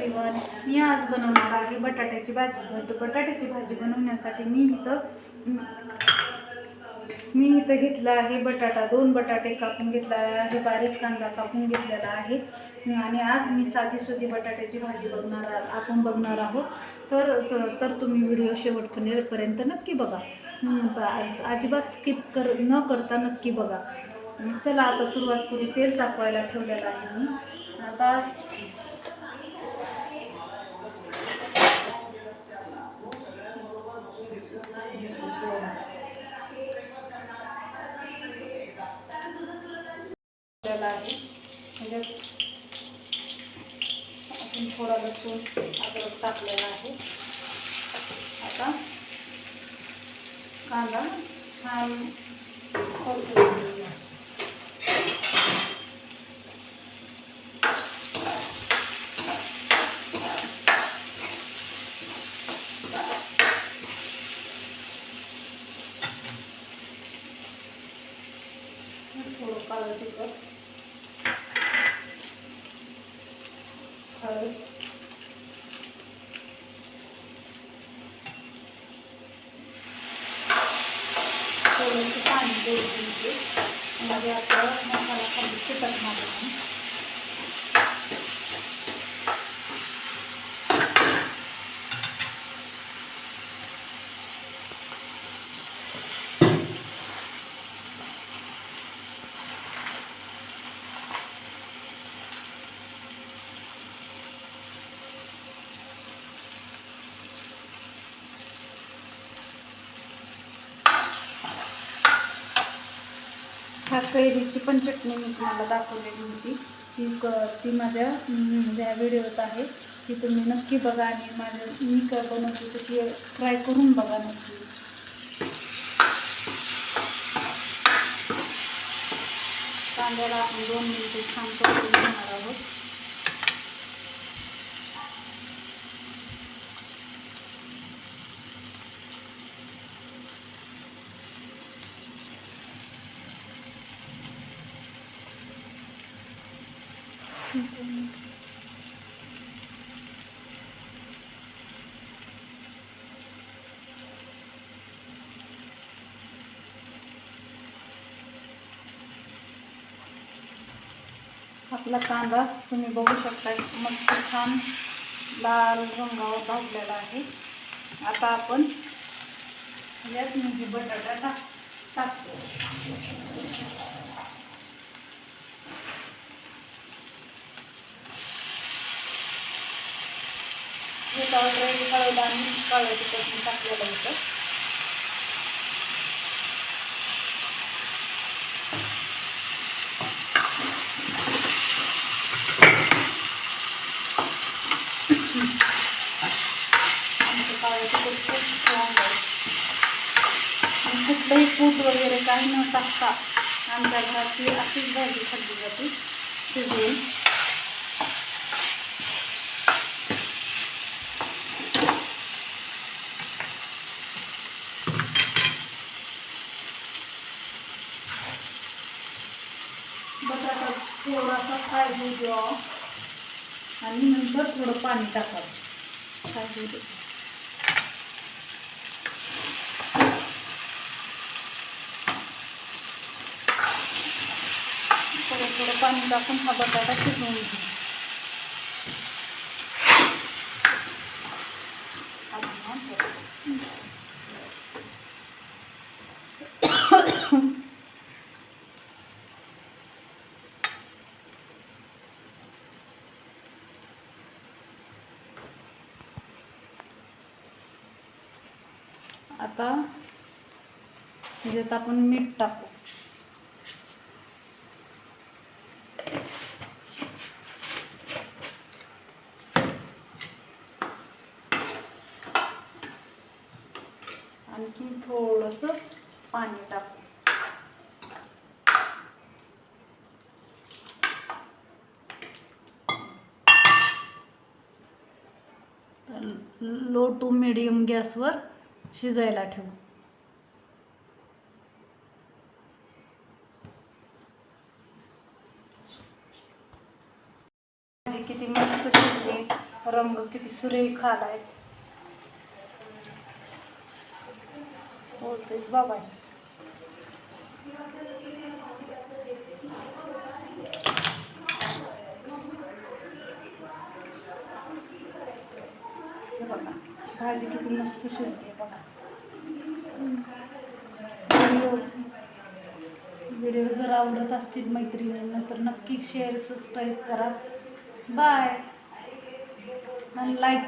Everyone, मी आज बनवणार आहे बटाट्याची भाजी. बटाट्याची भाजी बनवण्यासाठी मी इथं घेतला आहे बटाटा, 2 बटाटे कापून घेतला आहे, बारीक कांदा कापून घेतलेला आहे. आणि आज मी साधी बटाट्याची भाजी आपण बघणार आहोत. तर तुम्ही व्हिडिओ शेवटपर्यंत नक्की बघा, अजिबात स्किप न करता नक्की बघा. चला आता सुरुवात करू. तेल तापवायला ठेवलेलं आहे मी. आता आहे म्हणजे आपण थोडा लसूण अद्रक टाकलेला आहे. आता कांदा छान परतून घेऊया. थोडं काळं तिखट, हळद, थोडंसं पाणी द्यायचं म्हणजे आपला मसाला खाली चिकट नाही. ह्या कैरीची पण चटणी मी तुम्हाला दाखवलेली होती, ती माझ्या ज्या व्हिडिओत आहे ती तुम्ही नक्की बघा आणि मी बनवते तशी ट्राय करून बघा नक्की. कांद्याला आपण 2 मिनिटे छान परतून घेणार आहोत. आपला कांदा तुम्ही बघू शकता मस्त छान लाल रंगावर भाजलेला आहे. आता आपण यात म्हणजे बटाटा टाकतो. हळद आणि काळं तिखट टाकलेलं होतं. कुठलंही कूट वगैरे काही न टाकता आमच्या घरात अशीच भाजी खाल्ली जाते, शिजवून. बटाटा थोडासा फ्राय होऊ द्यावा आणि नंतर थोडं पाणी टाकावं. फ्राय होऊ दे. थोडं पाणी टाकून हा बटाटा शिजवून घेऊ. आता ह्याच्यात आपण मीठ टाकू. आणखी थोडंसं पाणी टाकू. लो टू मीडियम गॅसवर शिजायला ठेवू. किती मस्त शिजली, रंग किती सुरेख आलाय. बोलतेच बाबा. हे बघा भाजी किती मस्त शिजते बघा. व्हिडिओ जर आवडत असतील मैत्रिणींना तर नक्की शेअर सबस्क्राईब करा. बाय. आणि लाईक